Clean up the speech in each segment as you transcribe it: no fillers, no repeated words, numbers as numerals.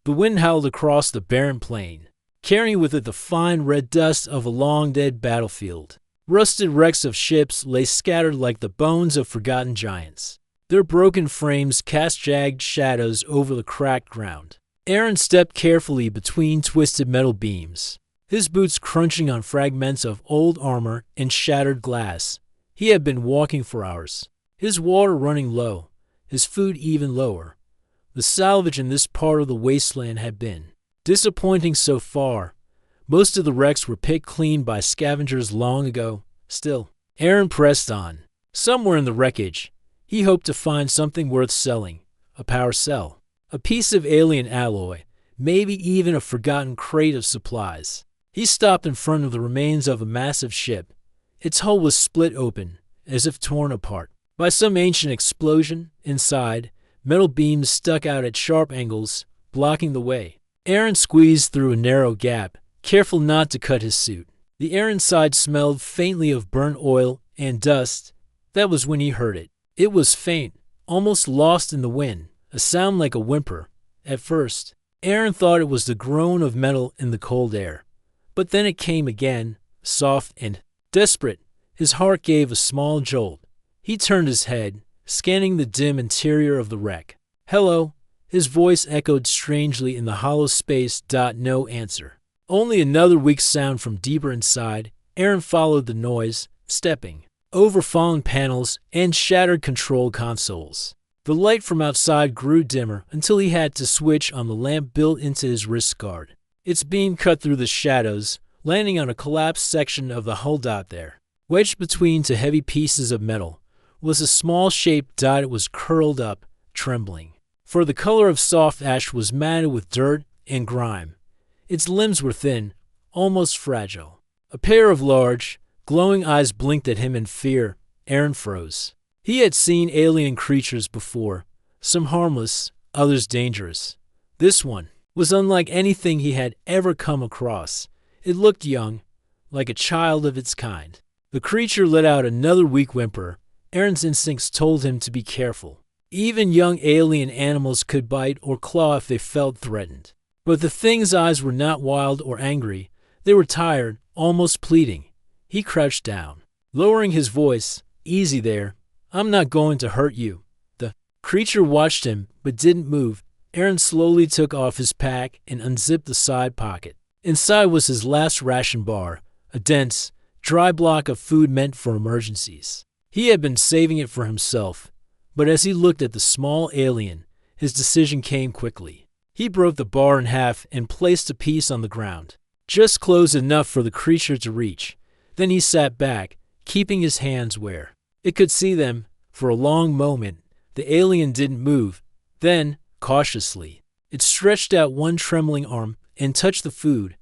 The wind howled across the barren plain, carrying with it the fine red dust of a long-dead battlefield. Rusted wrecks of ships lay scattered like the bones of forgotten giants. Their broken frames cast jagged shadows over the cracked ground. Aaron stepped carefully between twisted metal beams, his boots crunching on fragments of old armor and shattered glass. He had been walking for hours, his water running low, his food even lower. The salvage in this part of the wasteland had been disappointing so far. Most of the wrecks were picked clean by scavengers long ago. Still, Aaron pressed on. Somewhere in the wreckage, he hoped to find something worth selling. A power cell, a piece of alien alloy, maybe even a forgotten crate of supplies. He stopped in front of the remains of a massive ship. Its hull was split open, as if torn apart by some ancient explosion. Inside, metal beams stuck out at sharp angles, blocking the way. Aaron squeezed through a narrow gap, careful not to cut his suit. The air inside smelled faintly of burnt oil and dust. That was when he heard it. It was faint, almost lost in the wind, a sound like a whimper. At first, Aaron thought it was the groan of metal in the cold air. But then it came again, soft and desperate. His heart gave a small jolt. He turned his head, scanning the dim interior of the wreck. "Hello," his voice echoed strangely in the hollow space. No answer. Only another weak sound from deeper inside. Aaron followed the noise, stepping over fallen panels and shattered control consoles. The light from outside grew dimmer until he had to switch on the lamp built into his wrist guard. Its beam cut through the shadows, landing on a collapsed section of the hull. There, wedged between two heavy pieces of metal, was a small shaped dot. It was curled up, trembling, for the color of soft ash was matted with dirt and grime. Its limbs were thin, almost fragile. A pair of large, glowing eyes blinked at him in fear. Aaron froze. He had seen alien creatures before, some harmless, others dangerous. This one was unlike anything he had ever come across. It looked young, like a child of its kind. The creature let out another weak whimper. Aaron's instincts told him to be careful. Even young alien animals could bite or claw if they felt threatened. But the thing's eyes were not wild or angry. They were tired, almost pleading. He crouched down, lowering his voice. "Easy there. I'm not going to hurt you." The creature watched him, but didn't move. Aaron slowly took off his pack and unzipped the side pocket. Inside was his last ration bar, a dense, dry block of food meant for emergencies. He had been saving it for himself, but as he looked at the small alien, his decision came quickly. He broke the bar in half and placed a piece on the ground, just close enough for the creature to reach. Then he sat back, keeping his hands where it could see them. For a long moment, the alien didn't move. Then, cautiously, it stretched out one trembling arm and touched the food.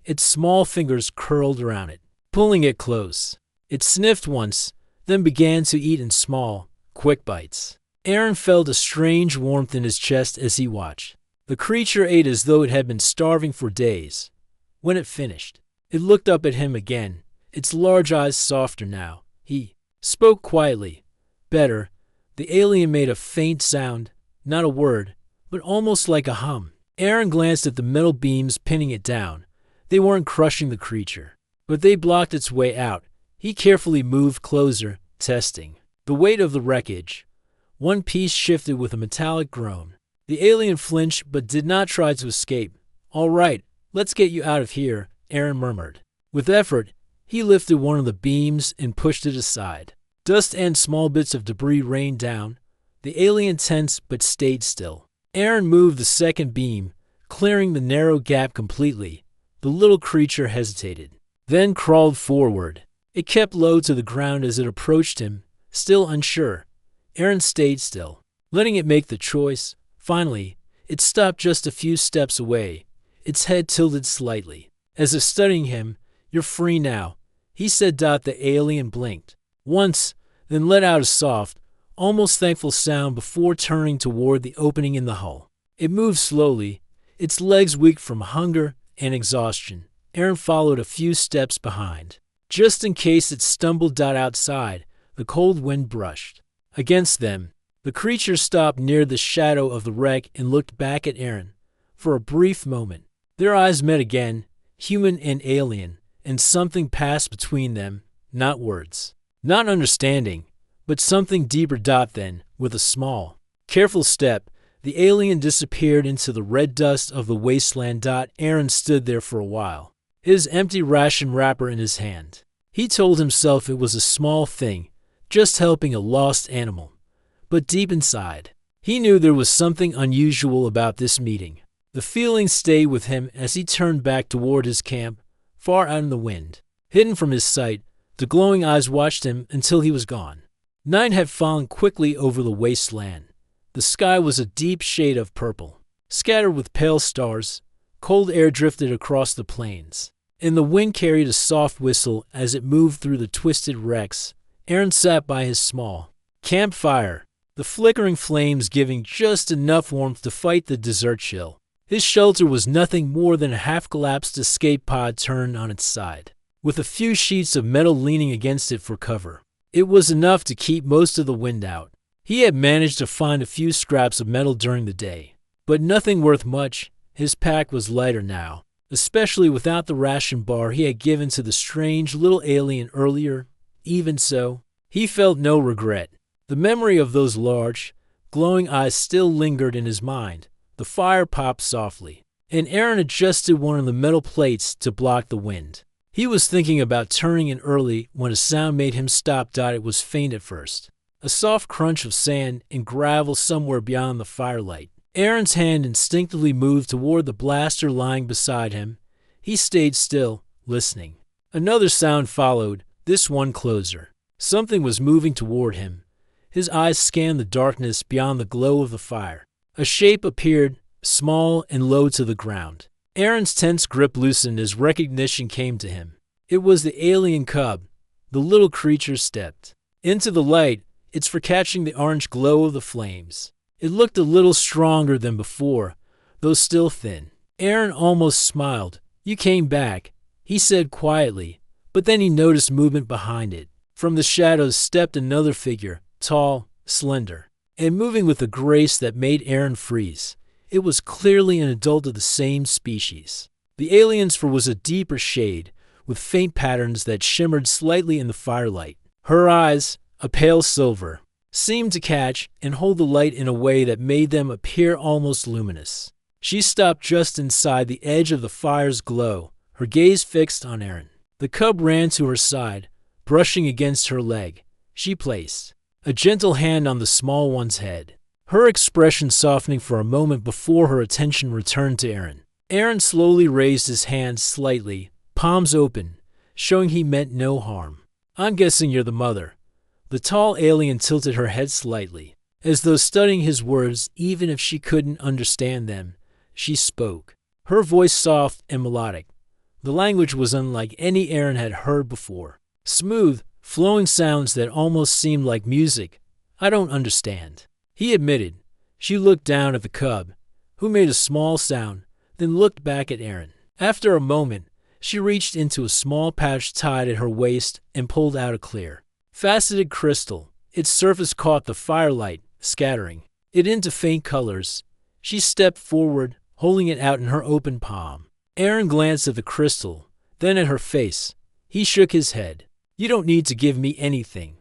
Its small fingers curled around it, pulling it close. It sniffed once, then began to eat in small, quick bites. Aaron felt a strange warmth in his chest as he watched. The creature ate as though it had been starving for days. When it finished, it looked up at him again, its large eyes softer now. He spoke quietly. "Better." The alien made a faint sound, not a word, but almost like a hum. Aaron glanced at the metal beams pinning it down. They weren't crushing the creature, but they blocked its way out. He carefully moved closer, testing the weight of the wreckage. One piece shifted with a metallic groan. The alien flinched but did not try to escape. "All right, let's get you out of here," Aaron murmured. With effort, he lifted one of the beams and pushed it aside. Dust and small bits of debris rained down. The alien tensed but stayed still. Aaron moved the second beam, clearing the narrow gap completely. The little creature hesitated, then crawled forward. It kept low to the ground as it approached him, still unsure. Aaron stayed still, letting it make the choice. Finally, it stopped just a few steps away, its head tilted slightly, as if studying him. "You're free now," he said. The alien blinked once, then let out a soft, almost thankful sound before turning toward the opening in the hull. It moved slowly, its legs weak from hunger and exhaustion. Aaron followed a few steps behind, just in case it stumbled. Outside, the cold wind brushed against them. The creature stopped near the shadow of the wreck and looked back at Aaron. For a brief moment, their eyes met again, human and alien, and something passed between them, not words, not understanding, but something deeper. Then, with a small, careful step, the alien disappeared into the red dust of the wasteland. Aaron stood there for a while, his empty ration wrapper in his hand. He told himself it was a small thing, just helping a lost animal. But deep inside, he knew there was something unusual about this meeting. The feeling stayed with him as he turned back toward his camp, far out in the wind. Hidden from his sight, the glowing eyes watched him until he was gone. Night had fallen quickly over the wasteland. The sky was a deep shade of purple, scattered with pale stars. Cold air drifted across the plains, and the wind carried a soft whistle as it moved through the twisted wrecks. Aaron sat by his small campfire, the flickering flames giving just enough warmth to fight the desert chill. His shelter was nothing more than a half-collapsed escape pod turned on its side, with a few sheets of metal leaning against it for cover. It was enough to keep most of the wind out. He had managed to find a few scraps of metal during the day, but nothing worth much. His pack was lighter now, especially without the ration bar he had given to the strange little alien earlier. Even so, he felt no regret. The memory of those large, glowing eyes still lingered in his mind. The fire popped softly, and Aaron adjusted one of the metal plates to block the wind. He was thinking about turning in early when a sound made him stop. It was faint at first, a soft crunch of sand and gravel somewhere beyond the firelight. Aaron's hand instinctively moved toward the blaster lying beside him. He stayed still, listening. Another sound followed, this one closer. Something was moving toward him. His eyes scanned the darkness beyond the glow of the fire. A shape appeared, small and low to the ground. Aaron's tense grip loosened as recognition came to him. It was the alien cub. The little creature stepped into the light, its for catching the orange glow of the flames. It looked a little stronger than before, though still thin. Aaron almost smiled. "You came back," he said quietly, but then he noticed movement behind it. From the shadows stepped another figure, tall, slender, and moving with a grace that made Aaron freeze. It was clearly an adult of the same species. The alien's fur was a deeper shade, with faint patterns that shimmered slightly in the firelight. Her eyes, a pale silver, seemed to catch and hold the light in a way that made them appear almost luminous. She stopped just inside the edge of the fire's glow, her gaze fixed on Aaron. The cub ran to her side, brushing against her leg. She placed a gentle hand on the small one's head, her expression softening for a moment before her attention returned to Aaron. Aaron slowly raised his hands slightly, palms open, showing he meant no harm. "I'm guessing you're the mother." The tall alien tilted her head slightly, as though studying his words even if she couldn't understand them. She spoke, her voice soft and melodic. The language was unlike any Aaron had heard before. Smooth, flowing sounds that almost seemed like music. "I don't understand," he admitted. She looked down at the cub, who made a small sound, then looked back at Aaron. After a moment, she reached into a small pouch tied at her waist and pulled out a clear, faceted crystal. Its surface caught the firelight, scattering it into faint colors. She stepped forward, holding it out in her open palm. Aaron glanced at the crystal, then at her face. He shook his head. "You don't need to give me anything.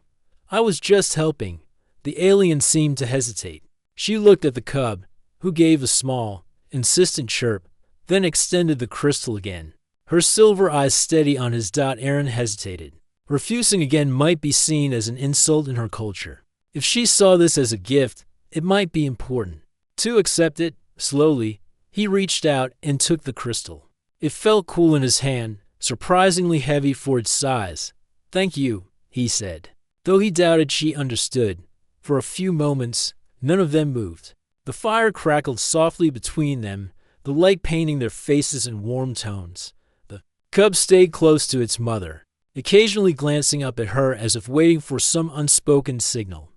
I was just helping." The alien seemed to hesitate. She looked at the cub, who gave a small, insistent chirp, then extended the crystal again, her silver eyes steady on his. Aaron hesitated. Refusing again might be seen as an insult in her culture. If she saw this as a gift, it might be important. To accept it, slowly, he reached out and took the crystal. It felt cool in his hand, surprisingly heavy for its size. "Thank you," he said, though he doubted she understood. For a few moments, none of them moved. The fire crackled softly between them, the light painting their faces in warm tones. The cub stayed close to its mother, occasionally glancing up at her as if waiting for some unspoken signal.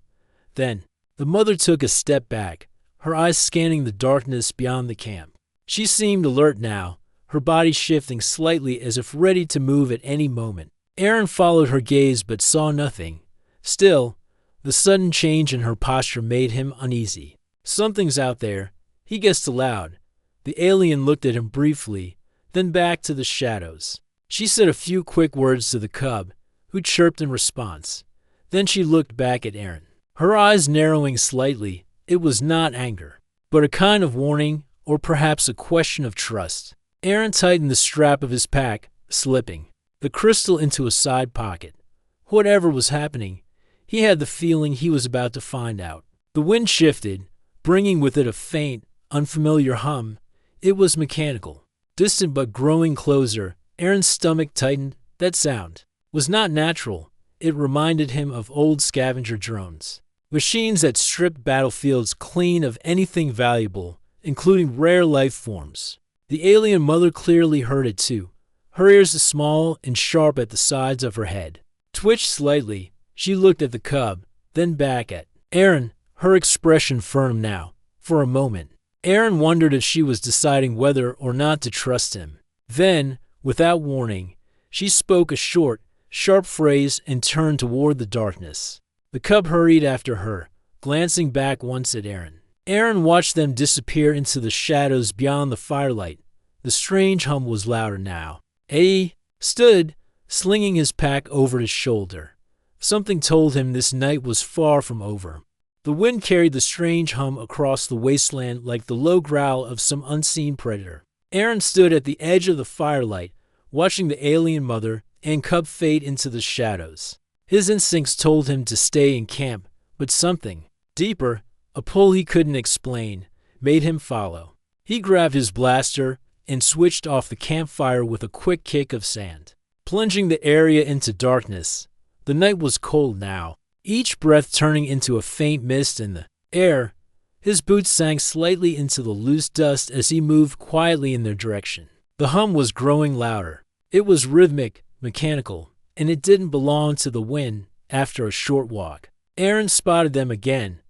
Then, the mother took a step back, her eyes scanning the darkness beyond the camp. She seemed alert now, her body shifting slightly as if ready to move at any moment. Aaron followed her gaze but saw nothing. Still, the sudden change in her posture made him uneasy. "Something's out there," he guessed aloud, The alien looked at him briefly, then back to the shadows. She said a few quick words to the cub, who chirped in response. Then she looked back at Aaron, her eyes narrowing slightly. It was not anger, but a kind of warning, or perhaps a question of trust. Aaron tightened the strap of his pack, slipping the crystal into a side pocket. Whatever was happening, he had the feeling he was about to find out. The wind shifted, bringing with it a faint, unfamiliar hum. It was mechanical, distant but growing closer. Aaron's stomach tightened. That sound was not natural. It reminded him of old scavenger drones, machines that stripped battlefields clean of anything valuable, including rare life forms. The alien mother clearly heard it too. Her ears, small and sharp at the sides of her head, twitched slightly. She looked at the cub, then back at Aaron, her expression firm now. For a moment, Aaron wondered if she was deciding whether or not to trust him. Then, without warning, she spoke a short, sharp phrase and turned toward the darkness. The cub hurried after her, glancing back once at Aaron. Aaron watched them disappear into the shadows beyond the firelight. The strange hum was louder now. He stood, slinging his pack over his shoulder. Something told him this night was far from over. The wind carried the strange hum across the wasteland like the low growl of some unseen predator. Aaron stood at the edge of the firelight, watching the alien mother and cub fade into the shadows. His instincts told him to stay in camp, but something deeper, a pull he couldn't explain, made him follow. He grabbed his blaster and switched off the campfire with a quick kick of sand, plunging the area into darkness. The night was cold now, each breath turning into a faint mist in the air. His boots sank slightly into the loose dust as he moved quietly in their direction. The hum was growing louder. It was rhythmic, mechanical, and it didn't belong to the wind. After a short walk, Aaron spotted them again.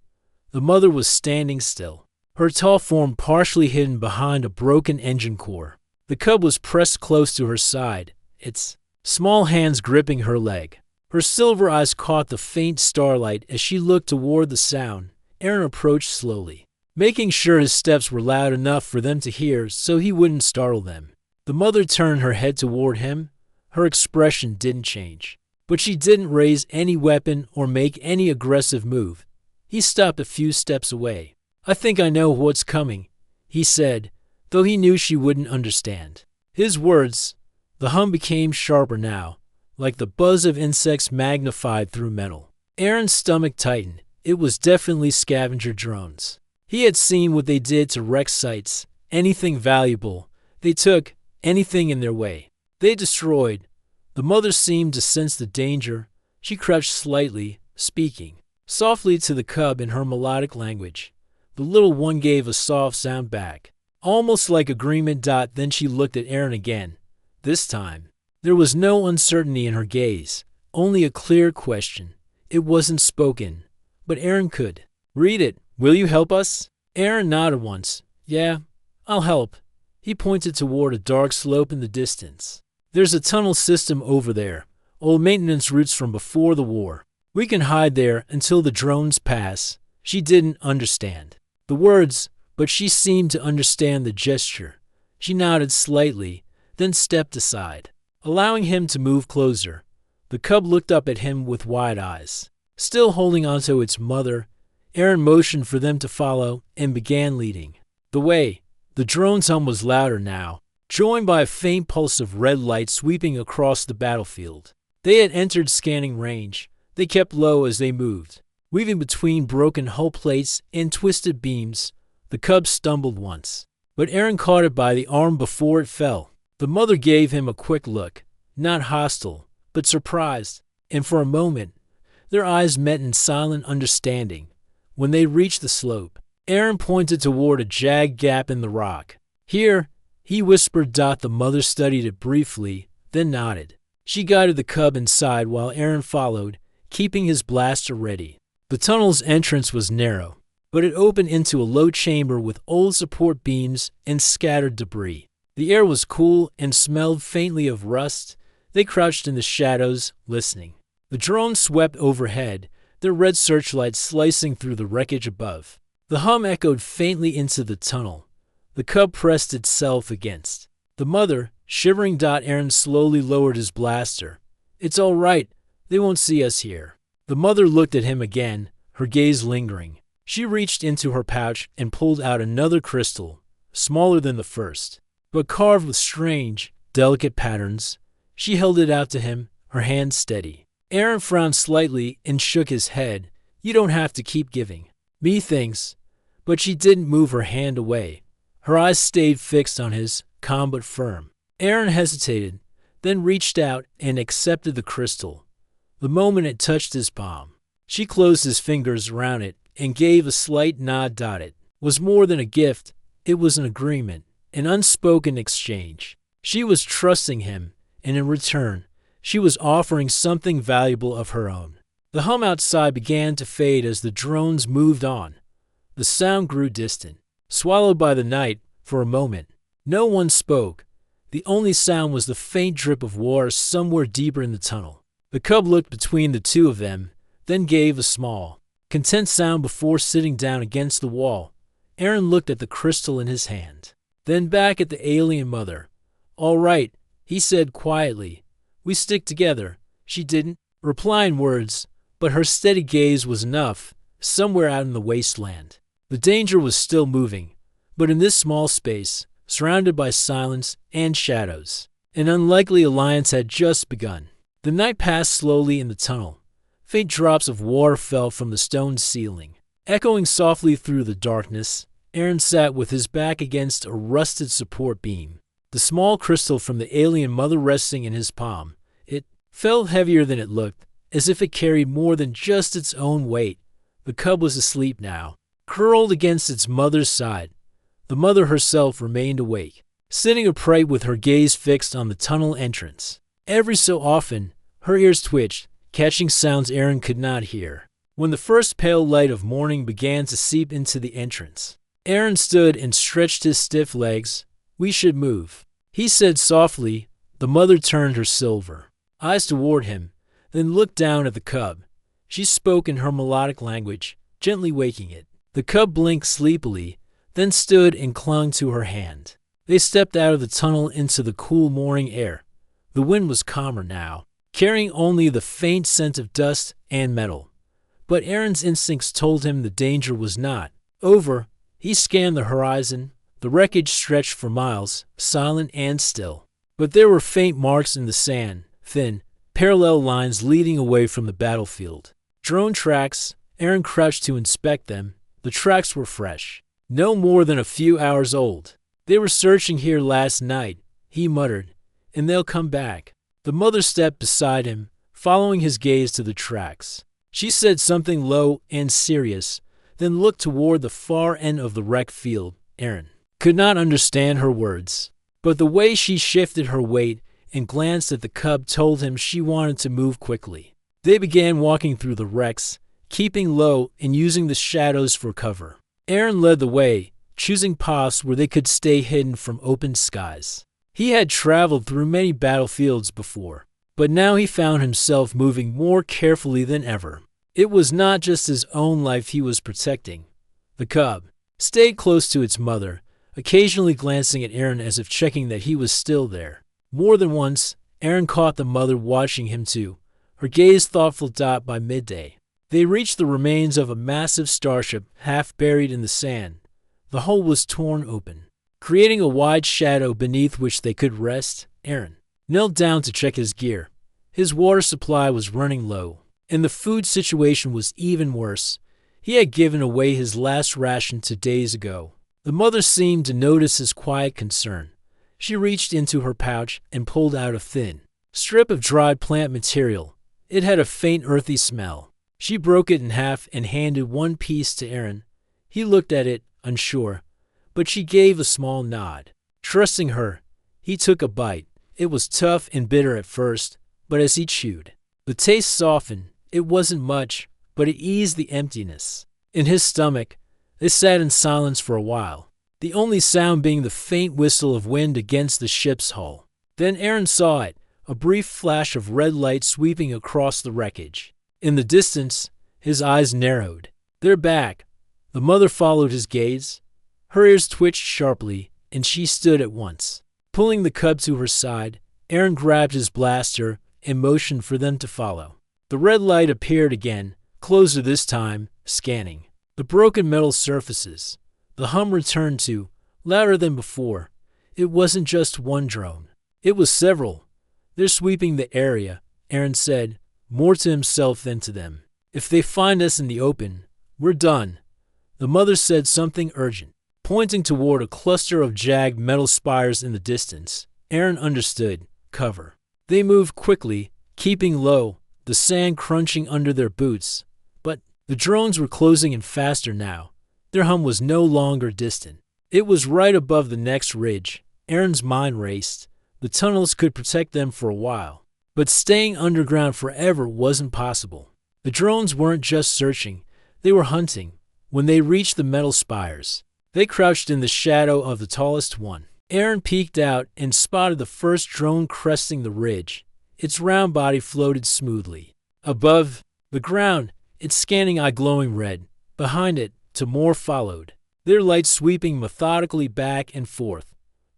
The mother was standing still, her tall form partially hidden behind a broken engine core. The cub was pressed close to her side, its small hands gripping her leg. Her silver eyes caught the faint starlight as she looked toward the sound. Aaron approached slowly, making sure his steps were loud enough for them to hear so he wouldn't startle them. The mother turned her head toward him. Her expression didn't change, but she didn't raise any weapon or make any aggressive move. He stopped a few steps away. "I think I know what's coming," he said, though he knew she wouldn't understand his words. The hum became sharper now, like the buzz of insects magnified through metal. Aaron's stomach tightened. It was definitely scavenger drones. He had seen what they did to wreck sites. Anything valuable, they took. Anything in their way, they destroyed. The mother seemed to sense the danger. She crouched slightly, speaking softly to the cub in her melodic language. The little one gave a soft sound back, almost like agreement. Then she looked at Aaron again. This time, there was no uncertainty in her gaze, only a clear question. It wasn't spoken, but Aaron could read it. "Will you help us?" Aaron nodded once. "Yeah, I'll help." He pointed toward a dark slope in the distance. "There's a tunnel system over there, old maintenance routes from before the war. We can hide there until the drones pass." She didn't understand the words, but she seemed to understand the gesture. She nodded slightly, then stepped aside, allowing him to move closer. The cub looked up at him with wide eyes. Still holding onto its mother, Aaron motioned for them to follow and began leading the way. The drone's hum was louder now, joined by a faint pulse of red light sweeping across the battlefield. They had entered scanning range. They kept low as they moved, weaving between broken hull plates and twisted beams. The cub stumbled once, but Aaron caught it by the arm before it fell. The mother gave him a quick look, not hostile, but surprised, and for a moment, their eyes met in silent understanding. When they reached the slope, Aaron pointed toward a jagged gap in the rock. "Here," he whispered. The mother studied it briefly, then nodded. She guided the cub inside while Aaron followed, keeping his blaster ready. The tunnel's entrance was narrow, but it opened into a low chamber with old support beams and scattered debris. The air was cool and smelled faintly of rust. They crouched in the shadows, listening. The drone swept overhead, their red searchlights slicing through the wreckage above. The hum echoed faintly into the tunnel. The cub pressed itself against the mother, shivering. Aaron slowly lowered his blaster. "It's all right. They won't see us here." The mother looked at him again, her gaze lingering. She reached into her pouch and pulled out another crystal, smaller than the first, but carved with strange, delicate patterns. She held it out to him, her hand steady. Aaron frowned slightly and shook his head. "You don't have to keep giving me things." But she didn't move her hand away. Her eyes stayed fixed on his, calm but firm. Aaron hesitated, then reached out and accepted the crystal. The moment it touched his palm, she closed his fingers around it and gave a slight nod. It was more than a gift. It was an agreement, an unspoken exchange. She was trusting him, and in return, she was offering something valuable of her own. The hum outside began to fade as the drones moved on. The sound grew distant, swallowed by the night. For a moment, no one spoke. The only sound was the faint drip of water somewhere deeper in the tunnel. The cub looked between the two of them, then gave a small, content sound before sitting down against the wall. Aaron looked at the crystal in his hand, then back at the alien mother. "All right," he said quietly. "We stick together." She didn't reply in words, but her steady gaze was enough. Somewhere out in the wasteland, the danger was still moving, but in this small space, surrounded by silence and shadows, an unlikely alliance had just begun. The night passed slowly in the tunnel. Faint drops of water fell from the stone ceiling, echoing softly through the darkness. Aaron sat with his back against a rusted support beam, the small crystal from the alien mother resting in his palm. It felt heavier than it looked, as if it carried more than just its own weight. The cub was asleep now, curled against its mother's side. The mother herself remained awake, sitting upright with her gaze fixed on the tunnel entrance. Every so often, her ears twitched, catching sounds Aaron could not hear. When the first pale light of morning began to seep into the entrance, Aaron stood and stretched his stiff legs. "We should move," he said softly. The mother turned her silver eyes toward him, then looked down at the cub. She spoke in her melodic language, gently waking it. The cub blinked sleepily, then stood and clung to her hand. They stepped out of the tunnel into the cool morning air. The wind was calmer now, carrying only the faint scent of dust and metal. But Aaron's instincts told him the danger was not over. He scanned the horizon. The wreckage stretched for miles, silent and still. But there were faint marks in the sand, thin, parallel lines leading away from the battlefield. Drone tracks. Aaron crouched to inspect them. The tracks were fresh, no more than a few hours old. "They were searching here last night," he muttered, "and they'll come back." The mother stepped beside him, following his gaze to the tracks. She said something low and serious, then looked toward the far end of the wrecked field. Aaron could not understand her words, but the way she shifted her weight and glanced at the cub told him she wanted to move quickly. They began walking through the wrecks, keeping low and using the shadows for cover. Aaron led the way, choosing paths where they could stay hidden from open skies. He had traveled through many battlefields before, but now he found himself moving more carefully than ever. It was not just his own life he was protecting. The cub stayed close to its mother, occasionally glancing at Aaron as if checking that he was still there. More than once, Aaron caught the mother watching him too, her gaze thoughtful. By midday, they reached the remains of a massive starship half buried in the sand. The hull was torn open, creating a wide shadow beneath which they could rest. Aaron knelt down to check his gear. His water supply was running low, and the food situation was even worse. He had given away his last ration 2 days ago. The mother seemed to notice his quiet concern. She reached into her pouch and pulled out a thin strip of dried plant material. It had a faint earthy smell. She broke it in half and handed one piece to Aaron. He looked at it, unsure, but she gave a small nod. Trusting her, he took a bite. It was tough and bitter at first, but as he chewed, the taste softened. It wasn't much, but it eased the emptiness in his stomach. They sat in silence for a while, the only sound being the faint whistle of wind against the ship's hull. Then Aaron saw it, a brief flash of red light sweeping across the wreckage. In the distance, his eyes narrowed. "They're back." The mother followed his gaze. Her ears twitched sharply, and she stood at once. Pulling the cub to her side, Aaron grabbed his blaster and motioned for them to follow. The red light appeared again, closer this time, scanning the broken metal surfaces. The hum returned to, louder than before. It wasn't just one drone. It was several. They're sweeping the area, Aaron said, more to himself than to them. If they find us in the open, we're done. The mother said something urgent, pointing toward a cluster of jagged metal spires in the distance. Aaron understood. Cover. They moved quickly, keeping low, the sand crunching under their boots. But the drones were closing in faster now. Their hum was no longer distant. It was right above the next ridge. Aaron's mind raced. The tunnels could protect them for a while. But staying underground forever wasn't possible. The drones weren't just searching. They were hunting. When they reached the metal spires, they crouched in the shadow of the tallest one. Aaron peeked out and spotted the first drone cresting the ridge. Its round body floated smoothly above the ground, its scanning eye glowing red. Behind it, more followed, their light sweeping methodically back and forth.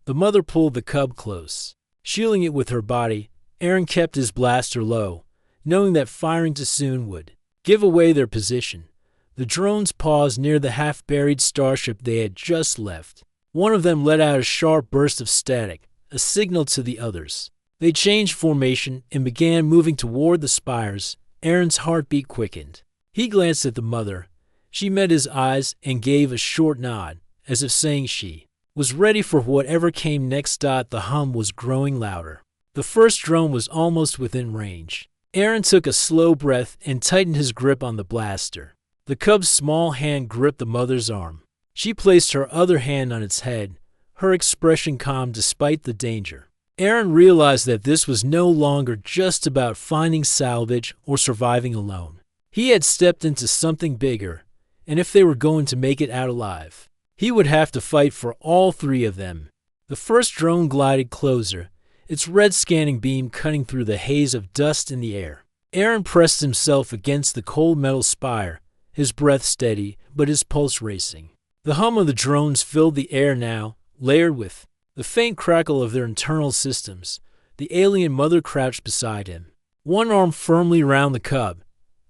The mother pulled the cub close. Shielding it with her body, Aaron kept his blaster low, knowing that firing too soon would give away their position. The drones paused near the half-buried starship they had just left. One of them let out a sharp burst of static, a signal to the others. They changed formation and began moving toward the spires. Aaron's heartbeat quickened. He glanced at the mother. She met his eyes and gave a short nod, as if saying she was ready for whatever came next. The hum was growing louder. The first drone was almost within range. Aaron took a slow breath and tightened his grip on the blaster. The cub's small hand gripped the mother's arm. She placed her other hand on its head, her expression calm despite the danger. Aaron realized that this was no longer just about finding salvage or surviving alone. He had stepped into something bigger, and if they were going to make it out alive, he would have to fight for all three of them. The first drone glided closer, its red scanning beam cutting through the haze of dust in the air. Aaron pressed himself against the cold metal spire, his breath steady, but his pulse racing. The hum of the drones filled the air now, layered with the faint crackle of their internal systems. The alien mother crouched beside him, one arm firmly around the cub.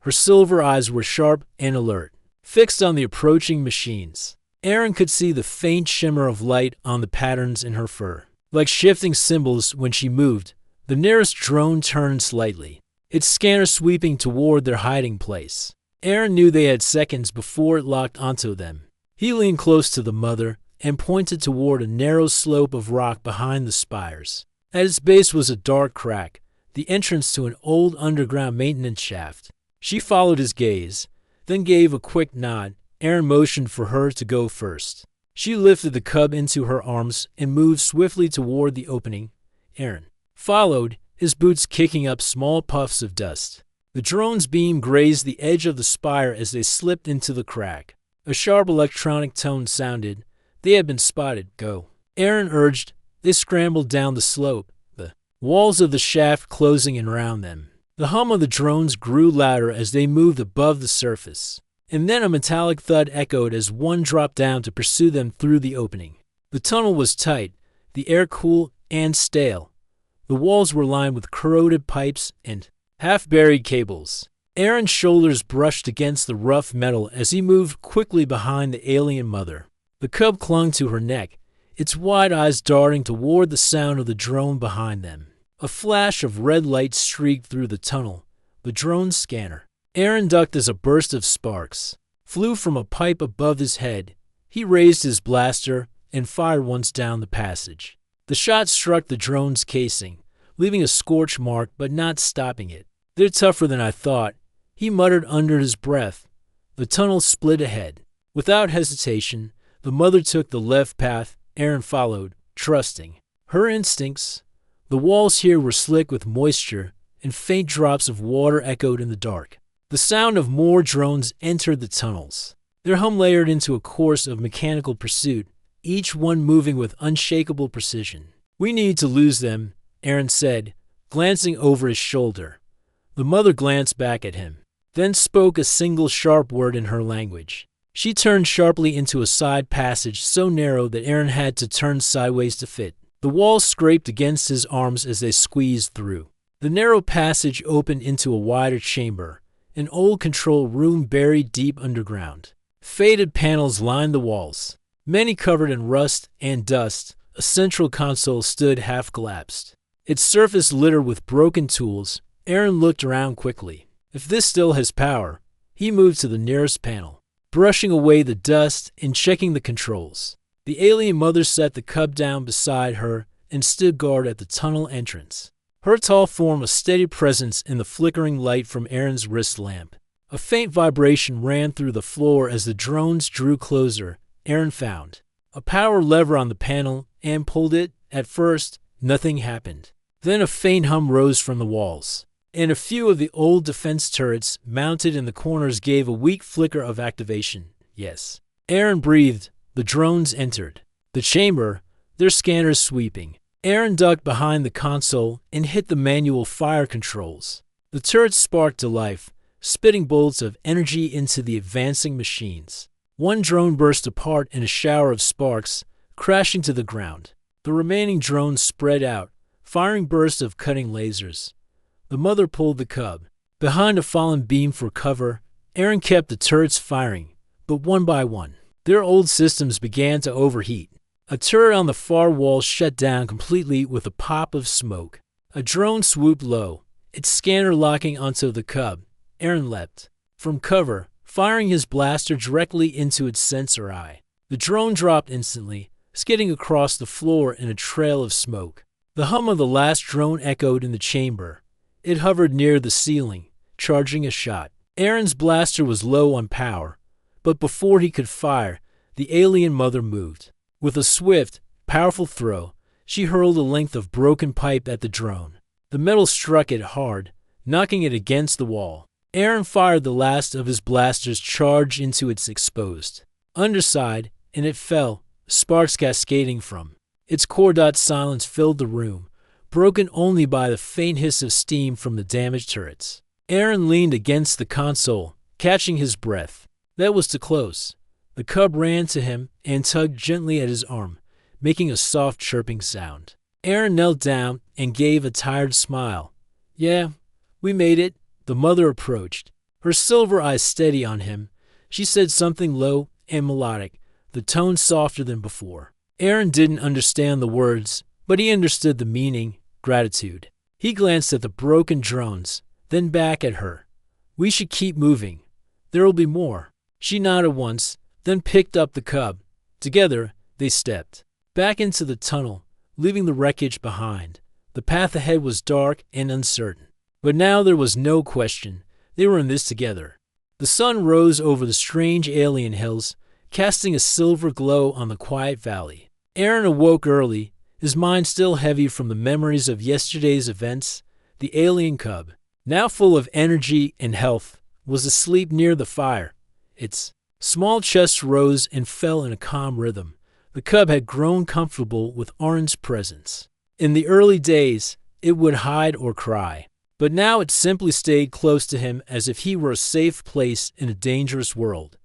Her silver eyes were sharp and alert, fixed on the approaching machines. Aaron could see the faint shimmer of light on the patterns in her fur. Like shifting symbols when she moved, the nearest drone turned slightly, its scanner sweeping toward their hiding place. Aaron knew they had seconds before it locked onto them. He leaned close to the mother and pointed toward a narrow slope of rock behind the spires. At its base was a dark crack, the entrance to an old underground maintenance shaft. She followed his gaze, then gave a quick nod. Aaron motioned for her to go first. She lifted the cub into her arms and moved swiftly toward the opening. Aaron followed, his boots kicking up small puffs of dust. The drone's beam grazed the edge of the spire as they slipped into the crack. A sharp electronic tone sounded. They had been spotted. Go. Aaron urged. They scrambled down the slope, the walls of the shaft closing in around them. The hum of the drones grew louder as they moved above the surface. And then a metallic thud echoed as one dropped down to pursue them through the opening. The tunnel was tight, the air cool and stale. The walls were lined with corroded pipes and half-buried cables. Aaron's shoulders brushed against the rough metal as he moved quickly behind the alien mother. The cub clung to her neck, its wide eyes darting toward the sound of the drone behind them. A flash of red light streaked through the tunnel, the drone's scanner. Aaron ducked as a burst of sparks flew from a pipe above his head. He raised his blaster and fired once down the passage. The shot struck the drone's casing, leaving a scorch mark but not stopping it. They're tougher than I thought, he muttered under his breath. The tunnel split ahead. Without hesitation, the mother took the left path. Aaron followed, trusting her instincts. The walls here were slick with moisture, and faint drops of water echoed in the dark. The sound of more drones entered the tunnels. Their hum layered into a course of mechanical pursuit, each one moving with unshakable precision. We need to lose them, Aaron said, glancing over his shoulder. The mother glanced back at him, then spoke a single sharp word in her language. She turned sharply into a side passage so narrow that Aaron had to turn sideways to fit. The walls scraped against his arms as they squeezed through. The narrow passage opened into a wider chamber, an old control room buried deep underground. Faded panels lined the walls, many covered in rust and dust. A central console stood half-collapsed, its surface littered with broken tools. Aaron looked around quickly. If this still has power, he moved to the nearest panel, brushing away the dust and checking the controls. The alien mother set the cub down beside her and stood guard at the tunnel entrance, her tall form a steady presence in the flickering light from Aaron's wrist lamp. A faint vibration ran through the floor as the drones drew closer. Aaron found a power lever on the panel and pulled it. At first, nothing happened. Then a faint hum rose from the walls, and a few of the old defense turrets mounted in the corners gave a weak flicker of activation. Yes. Aaron breathed. The drones entered the chamber, their scanners sweeping. Aaron ducked behind the console and hit the manual fire controls. The turrets sparked to life, spitting bolts of energy into the advancing machines. One drone burst apart in a shower of sparks, crashing to the ground. The remaining drones spread out, firing bursts of cutting lasers. The mother pulled the cub behind a fallen beam for cover. Aaron kept the turrets firing, but one by one, their old systems began to overheat. A turret on the far wall shut down completely with a pop of smoke. A drone swooped low, its scanner locking onto the cub. Aaron leapt from cover, firing his blaster directly into its sensor eye. The drone dropped instantly, skidding across the floor in a trail of smoke. The hum of the last drone echoed in the chamber. It hovered near the ceiling, charging a shot. Aaron's blaster was low on power, but before he could fire, the alien mother moved. With a swift, powerful throw, she hurled a length of broken pipe at the drone. The metal struck it hard, knocking it against the wall. Aaron fired the last of his blasters charged into its exposed underside, and it fell, sparks cascading from its core. Silence filled the room, broken only by the faint hiss of steam from the damaged turrets. Aaron leaned against the console, catching his breath. That was too close. The cub ran to him and tugged gently at his arm, making a soft chirping sound. Aaron knelt down and gave a tired smile. "Yeah, we made it." The mother approached, her silver eyes steady on him. She said something low and melodic, the tone softer than before. Aaron didn't understand the words, but he understood the meaning: gratitude. He glanced at the broken drones, then back at her. "We should keep moving. There'll be more." She nodded once, then picked up the cub. Together, they stepped back into the tunnel, leaving the wreckage behind. The path ahead was dark and uncertain, but now there was no question. They were in this together. The sun rose over the strange alien hills, casting a silver glow on the quiet valley. Aaron awoke early, his mind still heavy from the memories of yesterday's events. The alien cub, now full of energy and health, was asleep near the fire. Its small chest rose and fell in a calm rhythm. The cub had grown comfortable with Aaron's presence. In the early days, it would hide or cry, but now it simply stayed close to him as if he were a safe place in a dangerous world.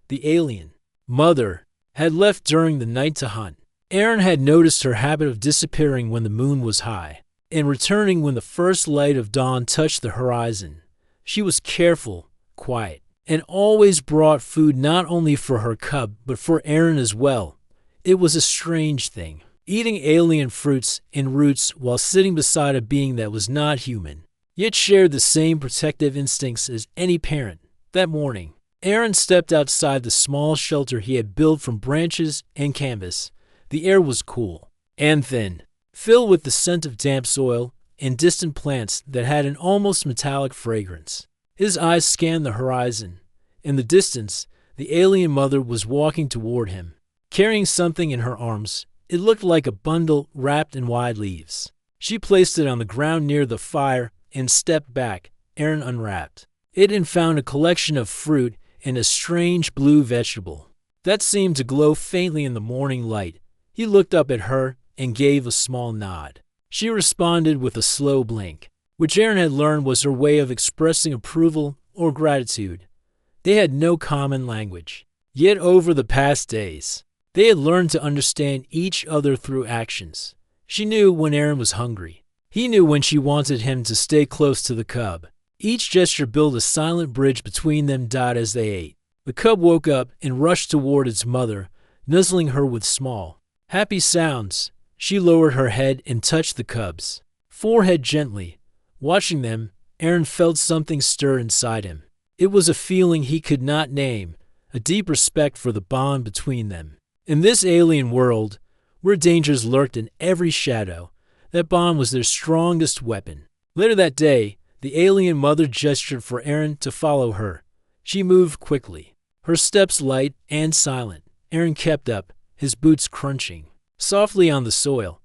The alien mother had left during the night to hunt. Aaron had noticed her habit of disappearing when the moon was high and returning when the first light of dawn touched the horizon. She was careful, quiet, and always brought food not only for her cub but for Aaron as well. It was a strange thing, eating alien fruits and roots while sitting beside a being that was not human, yet shared the same protective instincts as any parent. That morning, Aaron stepped outside the small shelter he had built from branches and canvas. The air was cool and thin, filled with the scent of damp soil and distant plants that had an almost metallic fragrance. His eyes scanned the horizon. In the distance, the alien mother was walking toward him, carrying something in her arms. It looked like a bundle wrapped in wide leaves. She placed it on the ground near the fire and stepped back. Aaron unwrapped it and found a collection of fruit and a strange blue vegetable that seemed to glow faintly in the morning light. He looked up at her and gave a small nod. She responded with a slow blink, which Aaron had learned was her way of expressing approval or gratitude. They had no common language, Yet over the past days, they had learned to understand each other through actions. She knew when Aaron was hungry. He knew when she wanted him to stay close to the cub. Each gesture built a silent bridge between them as they ate. The cub woke up and rushed toward its mother, nuzzling her with small, happy sounds. She lowered her head and touched the cub's forehead gently. Watching them, Aaron felt something stir inside him. It was a feeling he could not name, a deep respect for the bond between them. In this alien world, where dangers lurked in every shadow, that bond was their strongest weapon. Later that day, the alien mother gestured for Aaron to follow her. She moved quickly, her steps light and silent. Aaron kept up, his boots crunching softly on the soil.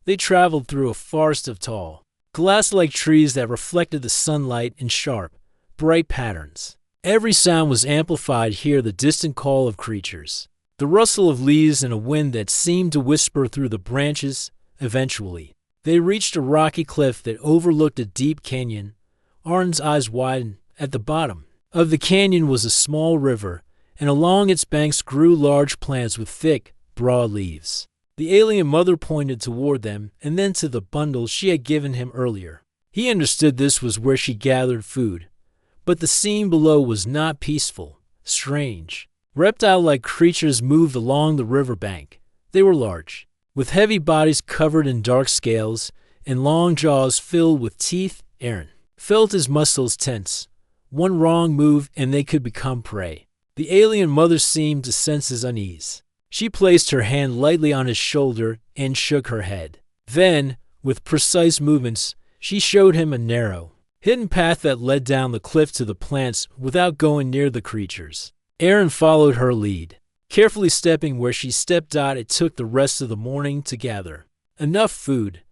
They traveled through a forest of tall, glass-like trees that reflected the sunlight in sharp, bright patterns. Every sound was amplified here, the distant call of creatures, the rustle of leaves and a wind that seemed to whisper through the branches. Eventually, they reached a rocky cliff that overlooked a deep canyon. Aaron's eyes widened. At the bottom of the canyon was a small river, and along its banks grew large plants with thick, broad leaves. The alien mother pointed toward them and then to the bundle she had given him earlier. He understood this was where she gathered food. But the scene below was not peaceful, strange. Reptile-like creatures moved along the riverbank. They were large, with heavy bodies covered in dark scales and long jaws filled with teeth. Aaron felt his muscles tense. One wrong move and they could become prey. The alien mother seemed to sense his unease. She placed her hand lightly on his shoulder and shook her head. Then, with precise movements, she showed him a narrow, hidden path that led down the cliff to the plants without going near the creatures. Aaron followed her lead, carefully stepping where she stepped. It took the rest of the morning to gather enough food.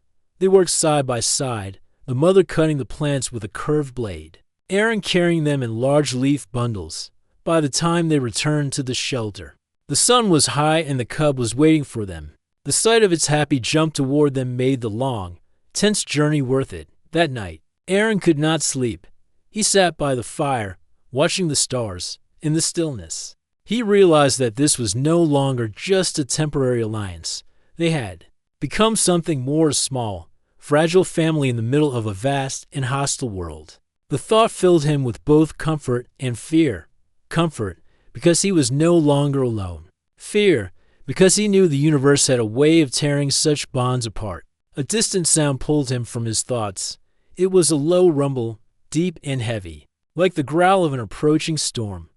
They worked side by side, the mother cutting the plants with a curved blade, Aaron carrying them in large leaf bundles. By the time they returned to the shelter, the sun was high and the cub was waiting for them. The sight of its happy jump toward them made the long, tense journey worth it. That night, Aaron could not sleep. He sat by the fire, watching the stars. In the stillness, he realized that this was no longer just a temporary alliance. They had become something more, a small, fragile family in the middle of a vast and hostile world. The thought filled him with both comfort and fear. Comfort, because he was no longer alone. Fear, because he knew the universe had a way of tearing such bonds apart. A distant sound pulled him from his thoughts. It was a low rumble, deep and heavy, like the growl of an approaching storm.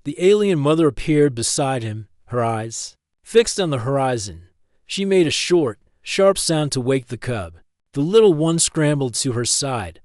The alien mother appeared beside him, her eyes fixed on the horizon. She made a short, sharp sound to wake the cub. The little one scrambled to her side.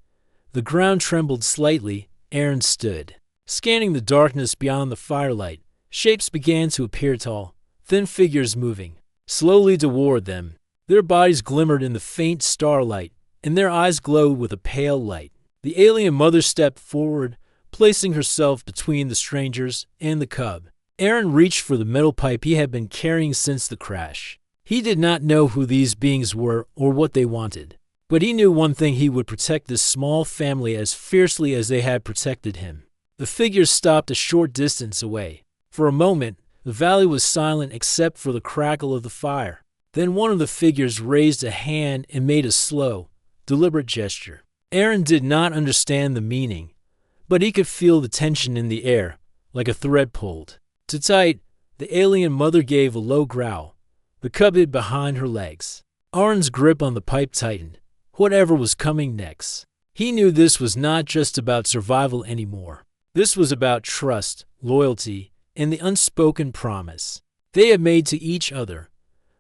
The ground trembled slightly. Aaron stood, scanning the darkness beyond the firelight. Shapes began to appear, tall, thin figures moving slowly toward them. Their bodies glimmered in the faint starlight, and their eyes glowed with a pale light. The alien mother stepped forward, placing herself between the strangers and the cub. Aaron reached for the metal pipe he had been carrying since the crash. He did not know who these beings were or what they wanted, but he knew one thing: he would protect this small family as fiercely as they had protected him. The figures stopped a short distance away. For a moment, the valley was silent except for the crackle of the fire. Then one of the figures raised a hand and made a slow, deliberate gesture. Aaron did not understand the meaning, but he could feel the tension in the air, like a thread pulled too tight. The alien mother gave a low growl. The cub hid behind her legs. Aaron's grip on the pipe tightened. Whatever was coming next, he knew this was not just about survival anymore. This was about trust, loyalty, and the unspoken promise they had made to each other.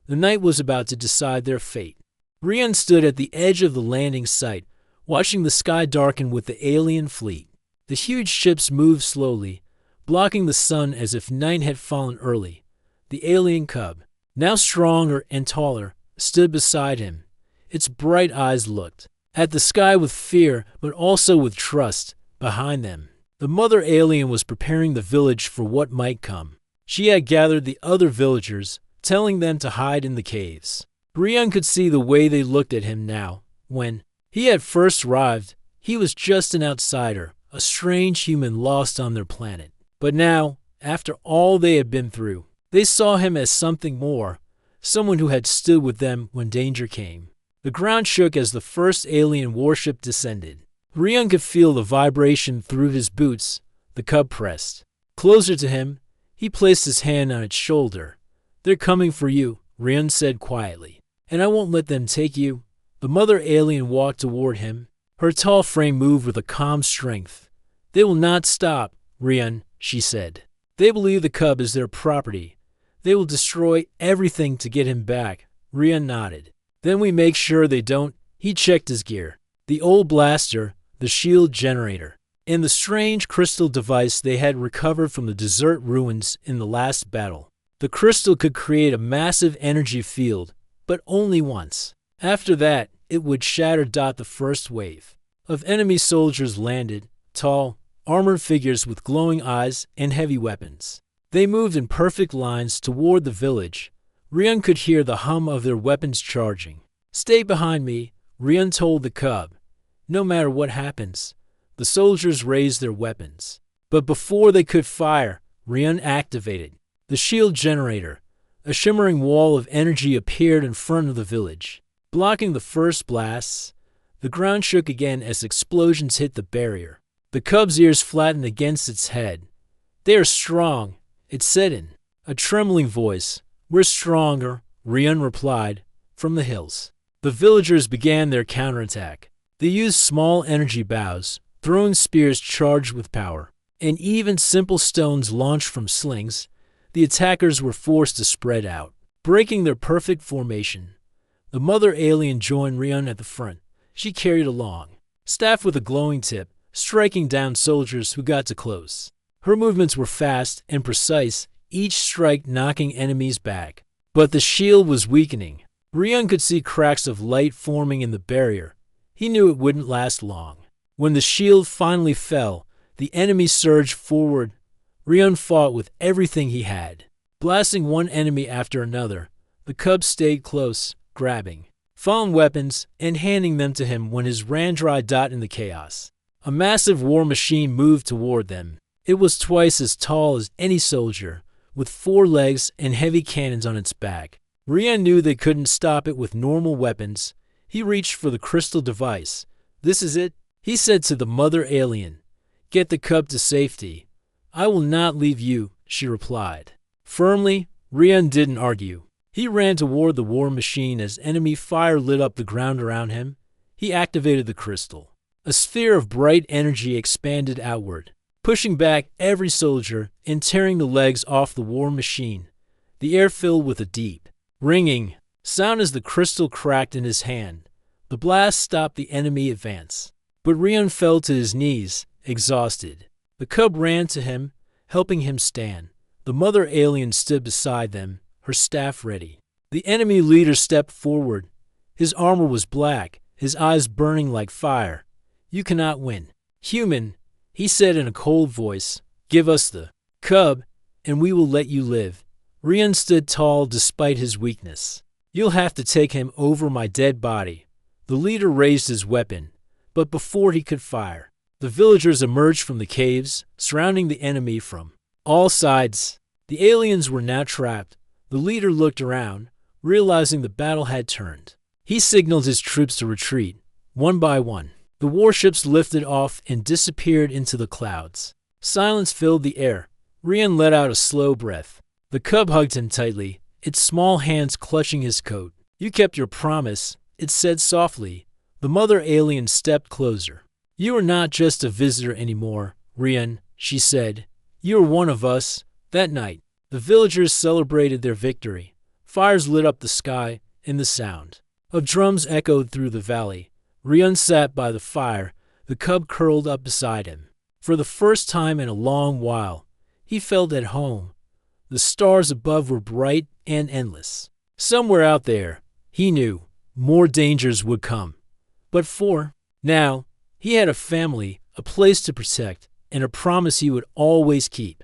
The night was about to decide their fate. Rian stood at the edge of the landing site, watching the sky darken with the alien fleet. The huge ships moved slowly, blocking the sun as if night had fallen early. The alien cub, now stronger and taller, stood beside him. Its bright eyes looked at the sky with fear, but also with trust. Behind them, the mother alien was preparing the village for what might come. She had gathered the other villagers, telling them to hide in the caves. Brian could see the way they looked at him now. When he had first arrived, he was just an outsider, a strange human lost on their planet. But now, After all they had been through, they saw him as something more, someone who had stood with them when danger came. The ground shook as the first alien warship descended. Rian could feel the vibration through his boots. The cub pressed closer to him. He placed his hand on its shoulder. "They're coming for you," Rian said quietly. "And I won't let them take you." The mother alien walked toward him. Her tall frame moved with a calm strength. "They will not stop, Rian," she said. "They believe the cub is their property. They will destroy everything to get him back." Rian nodded. "Then we make sure they don't." He checked his gear. The old blaster, the shield generator, and the strange crystal device they had recovered from the desert ruins in the last battle. The crystal could create a massive energy field, but only once. After that, it would shatter. The first wave of enemy soldiers landed, tall, armored figures with glowing eyes and heavy weapons. They moved in perfect lines toward the village. Rian could hear the hum of their weapons charging. "Stay behind me," Rian told the cub. "No matter what happens." The soldiers raised their weapons. But before they could fire, Rian activated the shield generator. A shimmering wall of energy appeared in front of the village, blocking the first blasts. The ground shook again as explosions hit the barrier. The cub's ears flattened against its head. "They are strong," it said in a trembling voice. "We're stronger," Rian replied, from the hills. The villagers began their counterattack. They used small energy bows, throwing spears charged with power, and even simple stones launched from slings. The attackers were forced to spread out, breaking their perfect formation. The mother alien joined Rian at the front. She carried a long staff with a glowing tip, striking down soldiers who got too close. Her movements were fast and precise, each strike knocking enemies back. But the shield was weakening. Rian could see cracks of light forming in the barrier. He knew it wouldn't last long. When the shield finally fell, the enemy surged forward. Rian fought with everything he had, blasting one enemy after another. The cub stayed close, grabbing fallen weapons and handing them to him when his ran dry. In the chaos, a massive war machine moved toward them. It was twice as tall as any soldier, with 4 legs and heavy cannons on its back. Rian knew they couldn't stop it with normal weapons. He reached for the crystal device. "This is it," he said to the mother alien. "Get the cub to safety." "I will not leave you," she replied. Firmly, Rian didn't argue. He ran toward the war machine as enemy fire lit up the ground around him. He activated the crystal. A sphere of bright energy expanded outward, pushing back every soldier and tearing the legs off the war machine. The air filled with a deep, ringing sound as the crystal cracked in his hand. The blast stopped the enemy advance. But Rian fell to his knees, exhausted. The cub ran to him, helping him stand. The mother alien stood beside them, her staff ready. The enemy leader stepped forward. His armor was black, his eyes burning like fire. "You cannot win, human," he said in a cold voice. "Give us the cub, and we will let you live." Rian stood tall despite his weakness. "You'll have to take him over my dead body." The leader raised his weapon, but before he could fire, the villagers emerged from the caves, surrounding the enemy from all sides. The aliens were now trapped. The leader looked around, realizing the battle had turned. He signaled his troops to retreat. One by one, the warships lifted off and disappeared into the clouds. Silence filled the air. Rian let out a slow breath. The cub hugged him tightly, its small hands clutching his coat. "You kept your promise," it said softly. The mother alien stepped closer. "You are not just a visitor anymore, Rian," she said. "You are one of us." That night, the villagers celebrated their victory. Fires lit up the sky, and the sound of drums echoed through the valley. Rian sat by the fire, the cub curled up beside him. For the first time in a long while, he felt at home. The stars above were bright and endless. Somewhere out there, he knew, more dangers would come. But for now, he had a family, a place to protect, and a promise he would always keep.